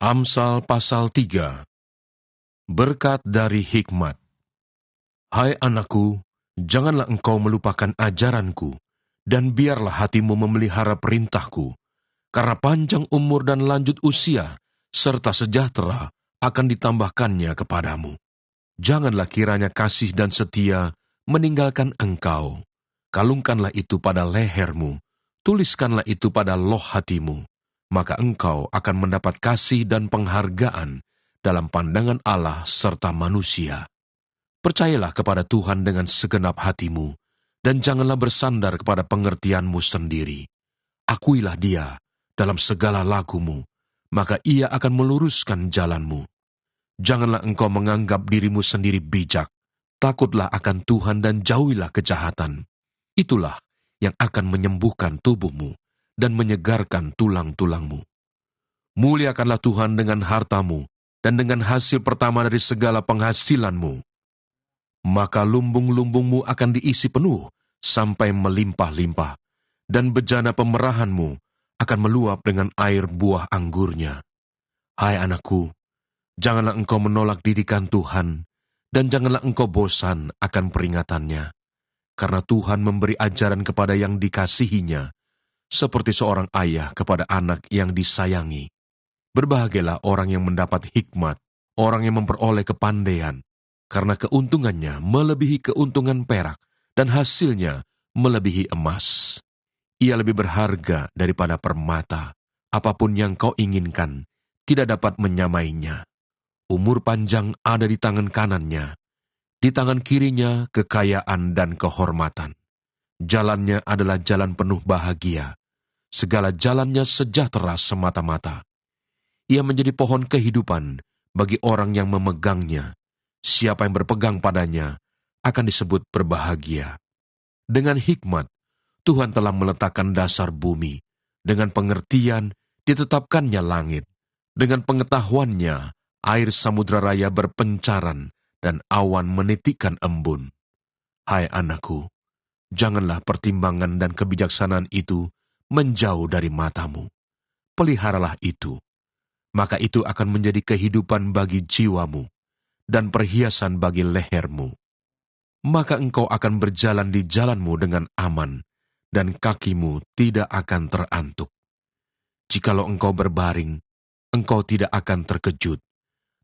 Amsal pasal 3. Berkat dari hikmat. Hai anakku, janganlah engkau melupakan ajaranku, dan biarlah hatimu memelihara perintahku, karena panjang umur dan lanjut usia, serta sejahtera akan ditambahkannya kepadamu. Janganlah kiranya kasih dan setia meninggalkan engkau. Kalungkanlah itu pada lehermu, tuliskanlah itu pada loh hatimu, maka engkau akan mendapat kasih dan penghargaan dalam pandangan Allah serta manusia. Percayalah kepada Tuhan dengan segenap hatimu, dan janganlah bersandar kepada pengertianmu sendiri. Akuilah Dia dalam segala lakumu, maka Ia akan meluruskan jalanmu. Janganlah engkau menganggap dirimu sendiri bijak. Takutlah akan Tuhan dan jauhilah kejahatan. Itulah yang akan menyembuhkan tubuhmu dan menyegarkan tulang-tulangmu. Muliakanlah Tuhan dengan hartamu dan dengan hasil pertama dari segala penghasilanmu. Maka lumbung-lumbungmu akan diisi penuh sampai melimpah-limpah, dan bejana pemerahanmu akan meluap dengan air buah anggurnya. Hai anakku, janganlah engkau menolak didikan Tuhan, dan janganlah engkau bosan akan peringatannya. Karena Tuhan memberi ajaran kepada yang dikasihinya, seperti seorang ayah kepada anak yang disayangi. Berbahagialah orang yang mendapat hikmat, orang yang memperoleh kepandaian, karena keuntungannya melebihi keuntungan perak, dan hasilnya melebihi emas. Ia lebih berharga daripada permata, apapun yang kau inginkan, tidak dapat menyamainya. Umur panjang ada di tangan kanannya, di tangan kirinya kekayaan dan kehormatan. Jalannya adalah jalan penuh bahagia, segala jalannya sejahtera semata-mata. Ia menjadi pohon kehidupan bagi orang yang memegangnya. Siapa yang berpegang padanya akan disebut berbahagia. Dengan hikmat, Tuhan telah meletakkan dasar bumi. Dengan pengertian, ditetapkannya langit. Dengan pengetahuannya, air samudra raya berpencaran, dan awan menitikkan embun. Hai anakku, janganlah pertimbangan dan kebijaksanaan itu menjauh dari matamu. Peliharalah itu, maka itu akan menjadi kehidupan bagi jiwamu dan perhiasan bagi lehermu. Maka engkau akan berjalan di jalanmu dengan aman, dan kakimu tidak akan terantuk. Jikalau engkau berbaring, engkau tidak akan terkejut,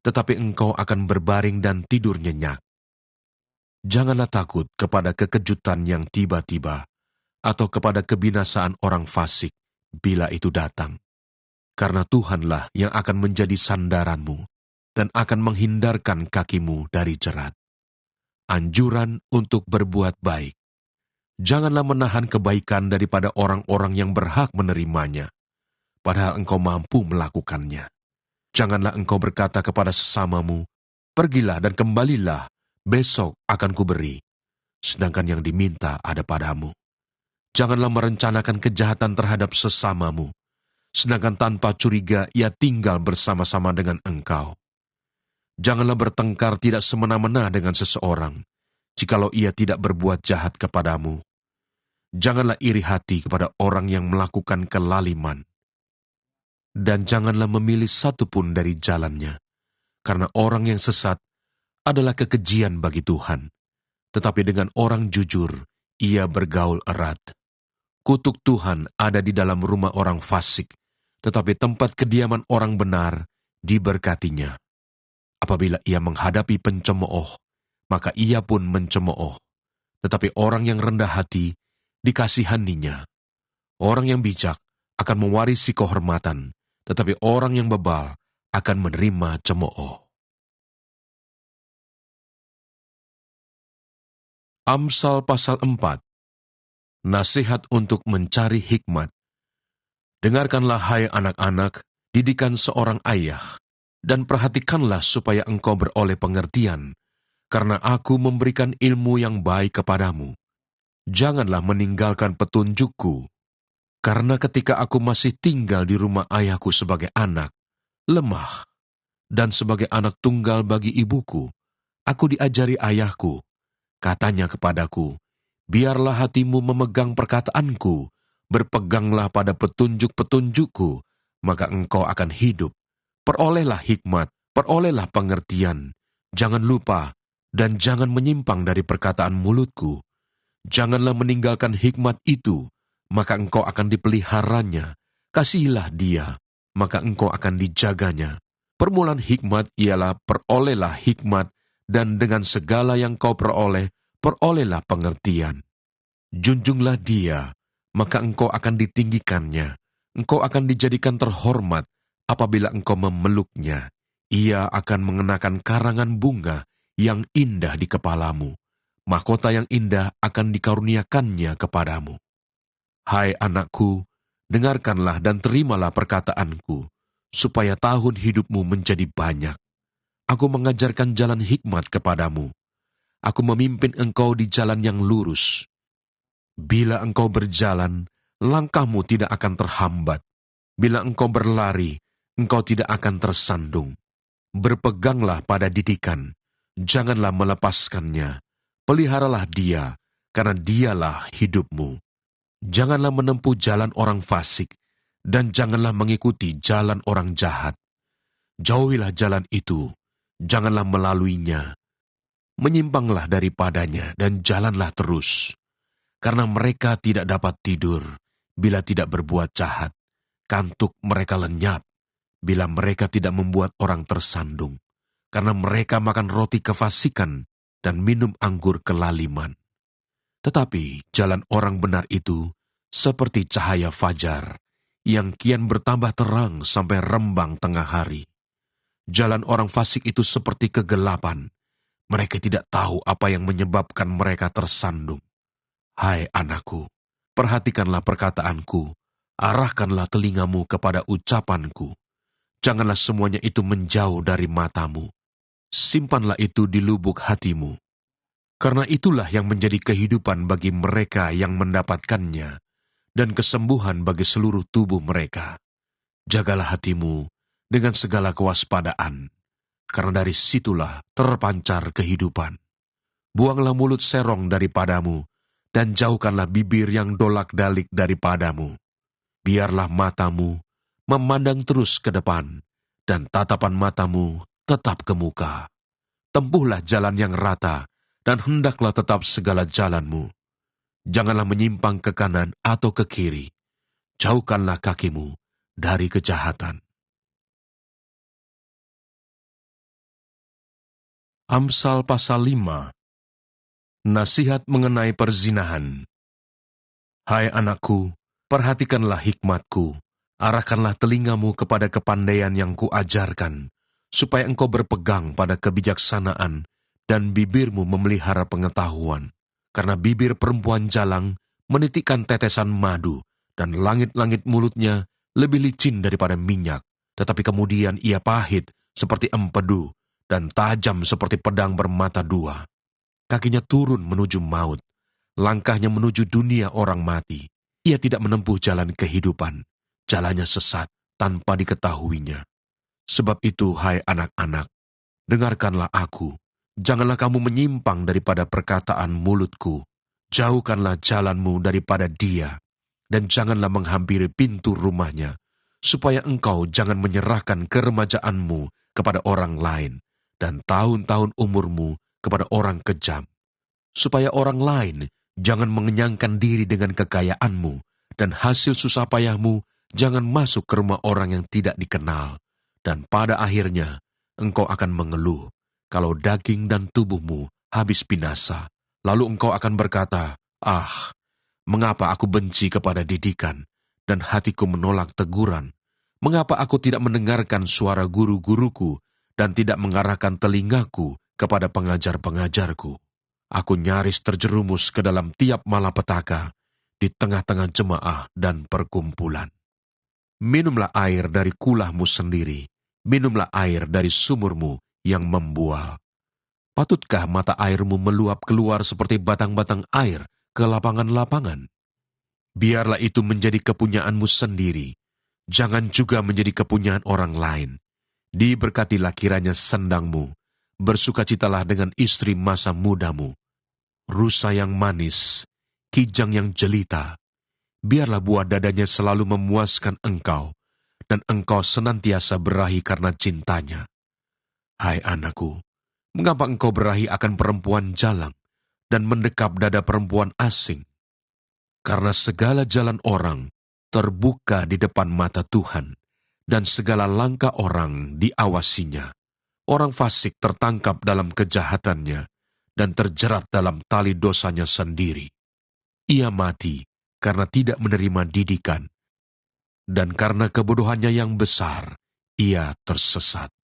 tetapi engkau akan berbaring dan tidur nyenyak. Janganlah takut kepada kekejutan yang tiba-tiba, atau kepada kebinasaan orang fasik bila itu datang. Karena Tuhanlah yang akan menjadi sandaranmu, dan akan menghindarkan kakimu dari jerat. Anjuran untuk berbuat baik. Janganlah menahan kebaikan daripada orang-orang yang berhak menerimanya, padahal engkau mampu melakukannya. Janganlah engkau berkata kepada sesamamu, pergilah dan kembalilah, besok akan kuberi, sedangkan yang diminta ada padamu. Janganlah merencanakan kejahatan terhadap sesamamu, sedangkan tanpa curiga ia tinggal bersama-sama dengan engkau. Janganlah bertengkar tidak semena-mena dengan seseorang, jikalau ia tidak berbuat jahat kepadamu. Janganlah iri hati kepada orang yang melakukan kelaliman. Dan janganlah memilih satu pun dari jalannya, karena orang yang sesat adalah kekejian bagi Tuhan, tetapi dengan orang jujur ia bergaul erat. Kutuk Tuhan ada di dalam rumah orang fasik, tetapi tempat kediaman orang benar diberkatinya. Apabila ia menghadapi pencemooh, maka ia pun mencemooh, tetapi orang yang rendah hati dikasihaninya. Orang yang bijak akan mewarisi kehormatan, tetapi orang yang bebal akan menerima cemooh. Amsal pasal 4. Nasihat untuk mencari hikmat. Dengarkanlah hai anak-anak, didikan seorang ayah, dan perhatikanlah supaya engkau beroleh pengertian, karena aku memberikan ilmu yang baik kepadamu. Janganlah meninggalkan petunjukku, karena ketika aku masih tinggal di rumah ayahku sebagai anak, lemah, dan sebagai anak tunggal bagi ibuku, aku diajari ayahku. Katanya kepadaku, biarlah hatimu memegang perkataanku, berpeganglah pada petunjuk-petunjukku, maka engkau akan hidup, Perolehlah hikmat, perolehlah pengertian. Jangan lupa dan jangan menyimpang dari perkataan mulutku. Janganlah meninggalkan hikmat itu, maka engkau akan dipeliharanya. Kasihilah dia, maka engkau akan dijaganya. Permulaan hikmat ialah perolehlah hikmat, dan dengan segala yang kau peroleh, perolehlah pengertian. Junjunglah dia, maka engkau akan ditinggikannya. Engkau akan dijadikan terhormat apabila engkau memeluknya. Ia akan mengenakan karangan bunga yang indah di kepalamu. Mahkota yang indah akan dikaruniakannya kepadamu. Hai anakku, dengarkanlah dan terimalah perkataanku, supaya tahun hidupmu menjadi banyak. Aku mengajarkan jalan hikmat kepadamu. Aku memimpin engkau di jalan yang lurus. Bila engkau berjalan, langkahmu tidak akan terhambat. Bila engkau berlari, engkau tidak akan tersandung. Berpeganglah pada didikan, janganlah melepaskannya. Peliharalah dia, karena dialah hidupmu. Janganlah menempuh jalan orang fasik, dan janganlah mengikuti jalan orang jahat. Jauhilah jalan itu, janganlah melaluinya. Menyimpanglah daripadanya, dan jalanlah terus. Karena mereka tidak dapat tidur, bila tidak berbuat jahat. Kantuk mereka lenyap, bila mereka tidak membuat orang tersandung. Karena mereka makan roti kefasikan, dan minum anggur kelaliman. Tetapi jalan orang benar itu seperti cahaya fajar, yang kian bertambah terang sampai rembang tengah hari. Jalan orang fasik itu seperti kegelapan, mereka tidak tahu apa yang menyebabkan mereka tersandung. Hai anakku, perhatikanlah perkataanku, arahkanlah telingamu kepada ucapanku. Janganlah semuanya itu menjauh dari matamu. Simpanlah itu di lubuk hatimu. Karena itulah yang menjadi kehidupan bagi mereka yang mendapatkannya, dan kesembuhan bagi seluruh tubuh mereka. Jagalah hatimu dengan segala kewaspadaan, karena dari situlah terpancar kehidupan. Buanglah mulut serong daripadamu, dan jauhkanlah bibir yang dolak-dalik daripadamu. Biarlah matamu memandang terus ke depan, dan tatapan matamu tetap ke muka. Tempuhlah jalan yang rata, dan hendaklah tetap segala jalanmu. Janganlah menyimpang ke kanan atau ke kiri. Jauhkanlah kakimu dari kejahatan. Amsal pasal 5. Nasihat mengenai perzinahan. Hai anakku, perhatikanlah hikmatku. Arahkanlah telingamu kepada kepandaian yang kuajarkan, supaya engkau berpegang pada kebijaksanaan, dan bibirmu memelihara pengetahuan. Karena bibir perempuan jalang menitikkan tetesan madu, dan langit-langit mulutnya lebih licin daripada minyak. Tetapi kemudian ia pahit seperti empedu, dan tajam seperti pedang bermata dua. Kakinya turun menuju maut, langkahnya menuju dunia orang mati. Ia tidak menempuh jalan kehidupan, jalannya sesat tanpa diketahuinya. Sebab itu, hai anak-anak, dengarkanlah aku. Janganlah kamu menyimpang daripada perkataan mulutku. Jauhkanlah jalanmu daripada dia, dan janganlah menghampiri pintu rumahnya, supaya engkau jangan menyerahkan keremajaanmu kepada orang lain, dan tahun-tahun umurmu kepada orang kejam. Supaya orang lain jangan mengenyangkan diri dengan kekayaanmu, dan hasil susah payahmu jangan masuk ke rumah orang yang tidak dikenal. Dan pada akhirnya engkau akan mengeluh kalau daging dan tubuhmu habis binasa. Lalu engkau akan berkata, "Ah, mengapa aku benci kepada didikan, dan hatiku menolak teguran? Mengapa aku tidak mendengarkan suara guru-guruku, dan tidak mengarahkan telingaku kepada pengajar-pengajarku? Aku nyaris terjerumus ke dalam tiap malapetaka, di tengah-tengah jemaah dan perkumpulan. Minumlah air dari kulahmu sendiri, minumlah air dari sumurmu yang membual. Patutkah mata airmu meluap keluar seperti batang-batang air ke lapangan-lapangan? Biarlah itu menjadi kepunyaanmu sendiri, jangan juga menjadi kepunyaan orang lain. Diberkatilah kiranya sendangmu, bersukacitalah dengan istri masa mudamu. Rusa yang manis, kijang yang jelita, biarlah buah dadanya selalu memuaskan engkau, dan engkau senantiasa berahi karena cintanya. Hai anakku, mengapa engkau berahi akan perempuan jalang dan mendekap dada perempuan asing? Karena segala jalan orang terbuka di depan mata Tuhan, dan segala langkah orang diawasinya. Orang fasik tertangkap dalam kejahatannya, dan terjerat dalam tali dosanya sendiri. Ia mati karena tidak menerima didikan, dan karena kebodohannya yang besar, ia tersesat.